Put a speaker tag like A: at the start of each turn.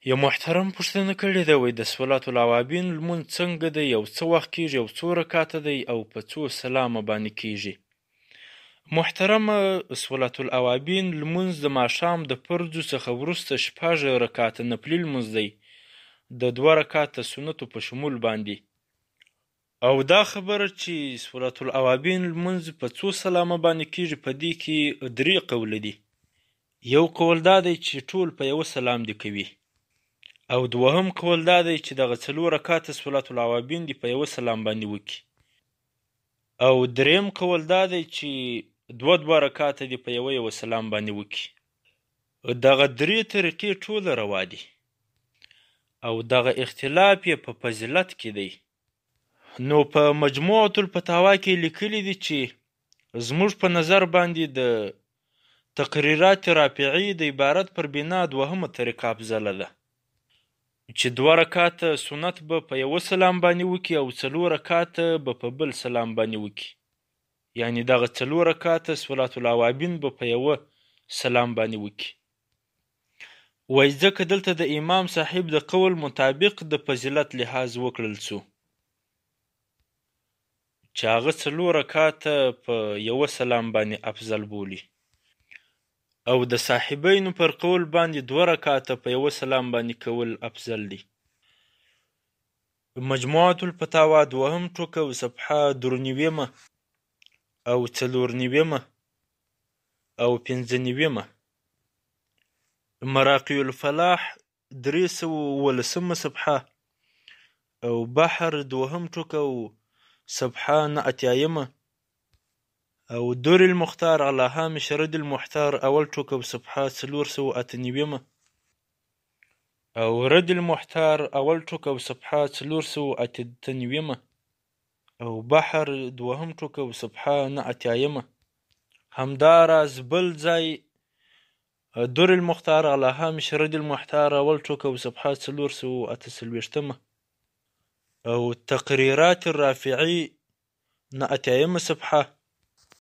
A: یو محترم پوښتنه کړې ده، وایي د صلات الاوابین لمونځ څنګه دی، یو څه وخت کېږي او څو رکعته دی او په څو سلامه باندې کېږي. محترمه، صلات الاوابین لمونځ د ماښام د فرضو څخه وروسته 6 رکعته نفلي لمونځ دی، د 2 رکعته سنتو په شمول باندې. او دا خبره چې صلات الاوابین لمونځ په څو سلامه باندې کېږي، په دې کې 3 قوله دي. یو قول دا دی چې ټول په یوه سلام دي کوي، او دوهم قول دا دی چې دغه 4 رکعته صلات الاوابین دي په یوه سلام باندې وکړي، او دریم قول دا دی چې 2 رکعته دي په یوه سلام باندې وکړي. دغه 3 طریقې ټوله روا دي، او دغه اختلاف یې په فضیلت کې دی. نو په مجموعة الفتاوا کې لیکلي دي چې زموږ په نظر باندې د تقریرات رافعي د عبارت پر بنا دوهمه طریقه افضله ده، چې 2 رکعته سنت به په یوه سلام باندې وکړي او 4 رکعته به په بل سلام باندې وکړي، یعنی دغه 4 رکعته صلات الاوابین به په یوه سلام باندې وکړي. وایي ځکه دلته د امام صاحب د قول مطابق د فضیلت لحاظ وکړل څو چې هغه 4 رکعته په یوه سلام باندې افضل بولي، او د صاحبینو پر قول باندې 2 رکعته په یوه سلام باندې کول افضل دي. مجموعة الفتاوا 2 ټوکه او صفحه 93 او 94 او 95، مراقي الفلاح 319 صفحه او بحر 2 ټوکه او صفحه 89 او در المختار على هامش رد المحتار اول ټوکه او صفحه 498 او رد المحتار اول ټوکه او صفحه 498 او بحر 2 ټوکه او صفحه 89. همداراز بل ځای در المختار على هامش رد المحتار اول ټوکه او صفحه 448 او تقريرات الرافعي 89 صفحه